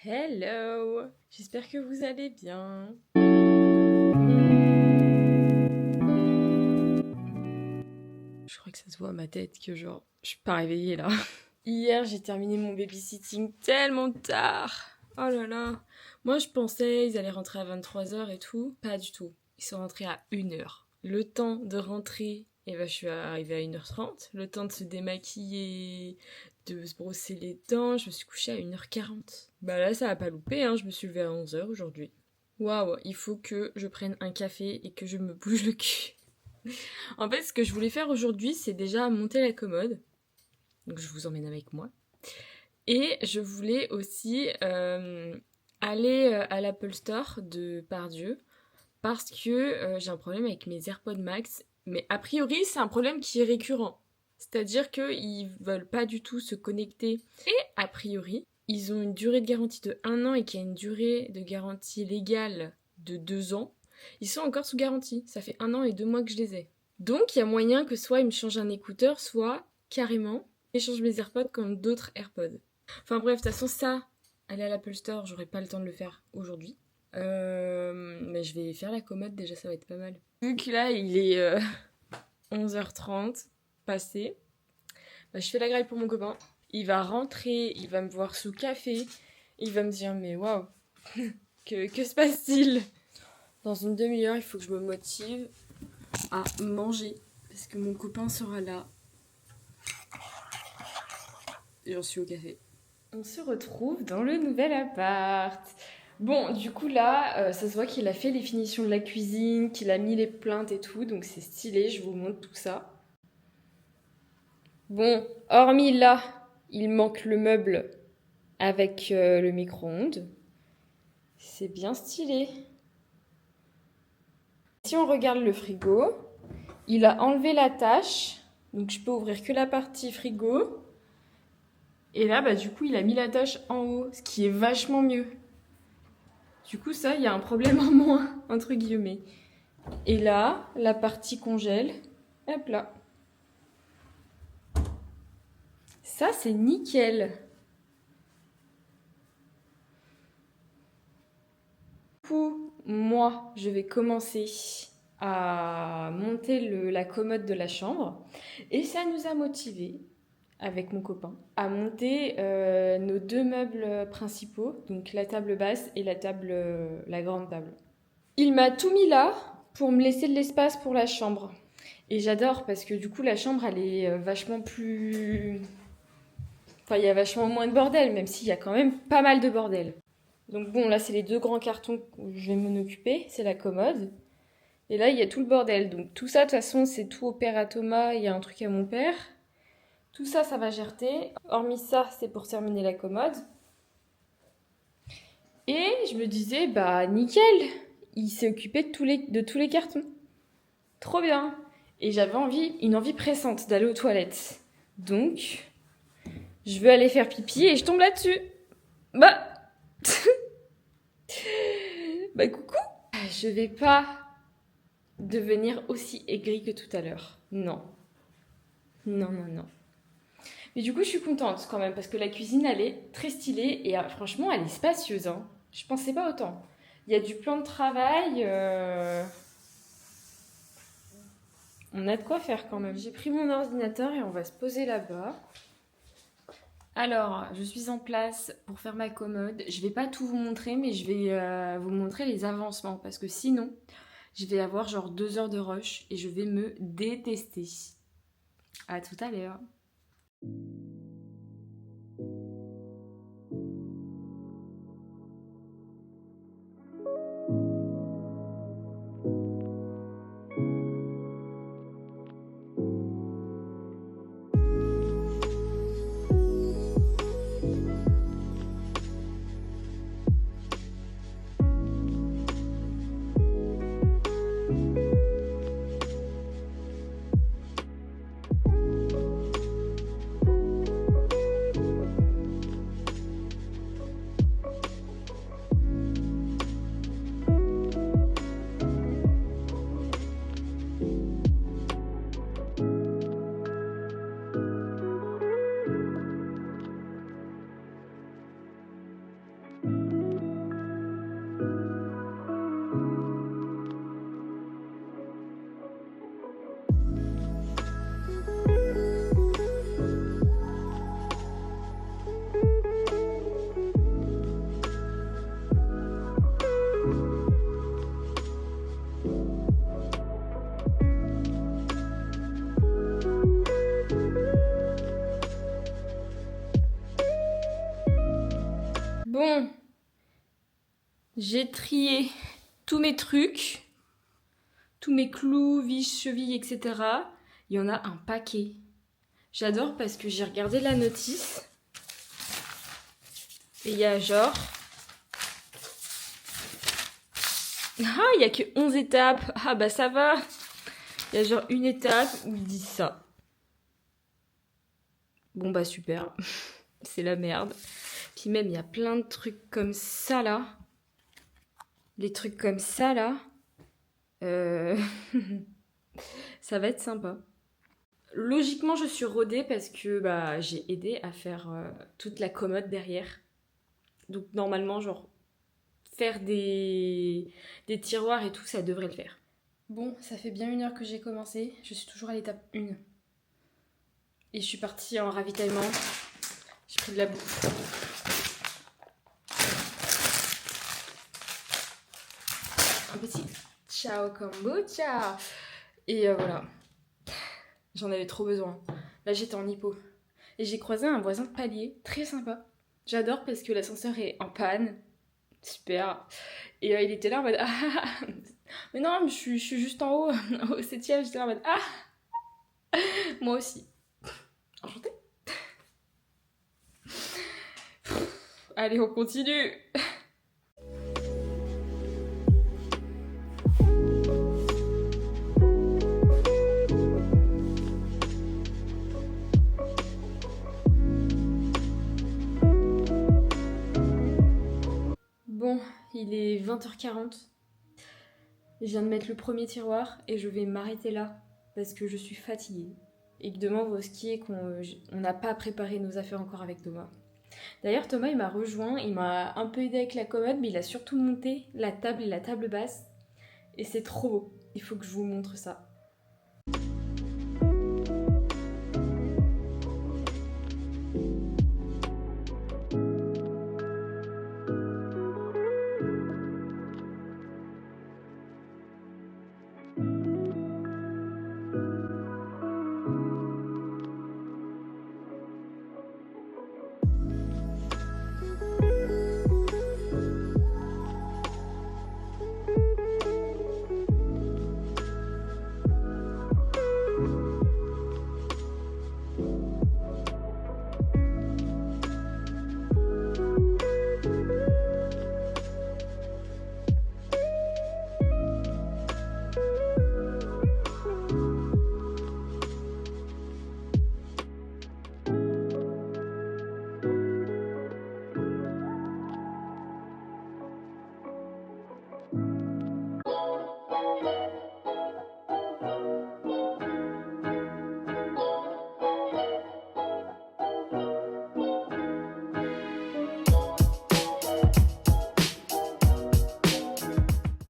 Hello! J'espère que vous allez bien. Je crois que ça se voit à ma tête que genre, je suis pas réveillée là. Hier, j'ai terminé mon babysitting tellement tard. Oh là là. Moi, je pensais ils allaient rentrer à 23h et tout. Pas du tout. Ils sont rentrés à 1h. Le temps de rentrer, et ben, je suis arrivée à 1h30. Le temps de se démaquiller, de se brosser les dents, je me suis couchée à 1h40. Bah là, ça a pas loupé, hein. Je me suis levée à 11h aujourd'hui. Waouh, il faut que je prenne un café et que je me bouge le cul. En fait, ce que je voulais faire aujourd'hui, c'est déjà monter la commode. Donc je vous emmène avec moi. Et je voulais aussi aller à l'Apple Store de Pardieu parce que j'ai un problème avec mes AirPods Max. Mais a priori, c'est un problème qui est récurrent. C'est-à-dire qu'ils veulent pas du tout se connecter. Et a priori, ils ont une durée de garantie de 1 an et qu'il y a une durée de garantie légale de 2 ans. Ils sont encore sous garantie. Ça fait 1 an et 2 mois que je les ai. Donc il y a moyen que soit ils me changent un écouteur, soit carrément échange mes AirPods comme d'autres AirPods. Enfin bref, de toute façon ça, aller à l'Apple Store, j'aurai pas le temps de le faire aujourd'hui. Mais je vais faire la commode déjà, ça va être pas mal. Vu que là il est 11h30 passé, bah, je fais la graille pour mon copain. Il va rentrer, il va me voir sous café, il va me dire mais waouh, que se passe-t-il? Dans une demi-heure, il faut que je me motive à manger parce que mon copain sera là. Et j'en suis au café. On se retrouve dans le nouvel appart. Bon, du coup là, ça se voit qu'il a fait les finitions de la cuisine, qu'il a mis les plaintes et tout, donc c'est stylé, je vous montre tout ça. Bon, hormis là, il manque le meuble avec le micro-ondes. C'est bien stylé. Si on regarde le frigo, il a enlevé la tâche, donc je peux ouvrir que la partie frigo. Et là, bah, du coup, il a mis la tâche en haut, ce qui est vachement mieux. Du coup, ça, il y a un problème en moins, entre guillemets. Et là, la partie congèle, hop là. Ça, c'est nickel. Du coup, moi, je vais commencer à monter la commode de la chambre. Et ça nous a motivés, avec mon copain, à monter nos 2 meubles principaux, donc la table basse et la grande table. Il m'a tout mis là pour me laisser de l'espace pour la chambre. Et j'adore parce que du coup la chambre elle est vachement plus... Enfin il y a vachement moins de bordel, même s'il y a quand même pas mal de bordel. Donc bon là c'est les 2 grands cartons où je vais m'en occuper, c'est la commode. Et là il y a tout le bordel. Donc tout ça de toute façon c'est tout au père à Thomas, il y a un truc à mon père. Tout ça ça va gerter. Hormis ça c'est pour terminer la commode. Et je me disais bah nickel, il s'est occupé de tous les cartons. Trop bien. Et j'avais une envie pressante d'aller aux toilettes. Donc, je veux aller faire pipi et je tombe là-dessus. Bah, bah coucou. Je vais pas devenir aussi aigrie que tout à l'heure. Non. Non, non, non. Mais du coup, je suis contente quand même parce que la cuisine, elle est très stylée et franchement, elle est spacieuse. Hein. Je pensais pas autant. Il y a du plan de travail. On a de quoi faire quand même. J'ai pris mon ordinateur et on va se poser là-bas. Alors, je suis en place pour faire ma commode. Je vais pas tout vous montrer, mais je vais vous montrer les avancements parce que sinon, je vais avoir genre 2 heures de rush et je vais me détester. À tout à l'heure. Bon, j'ai trié tous mes trucs, tous mes clous, vis, chevilles, etc. Il y en a un paquet. J'adore parce que j'ai regardé la notice. Et il y a genre... Ah, il y a que 11 étapes. Ah bah ça va. Il y a genre une étape où ils disent ça. Bon bah super. C'est la merde. Puis même il y a plein de trucs comme ça là. Les trucs comme ça là. Ça va être sympa. Logiquement je suis rodée parce que bah, j'ai aidé à faire toute la commode derrière. Donc normalement genre faire des tiroirs et tout ça devrait le faire. Bon, ça fait bien 1 heure que j'ai commencé. Je suis toujours à l'étape 1. Et je suis partie en ravitaillement. J'ai pris de la bouffe. Un petit ciao kombucha. Et voilà. J'en avais trop besoin. Là, j'étais en hypo. Et j'ai croisé un voisin de palier, très sympa. J'adore parce que l'ascenseur est en panne. Super. Et il était là en mode ah, mais non, je suis juste en haut, au 7ème. J'étais là en mode ah, moi aussi. Enchantée. Allez, on continue. Bon, il est 20h40. Je viens de mettre le premier tiroir et je vais m'arrêter là parce que je suis fatiguée. Et que demain on va au ski et qu'on n'a pas préparé nos affaires encore avec Thomas. D'ailleurs, Thomas, il m'a rejoint, il m'a un peu aidé avec la commode, mais il a surtout monté la table et la table basse. Et c'est trop beau. Il faut que je vous montre ça.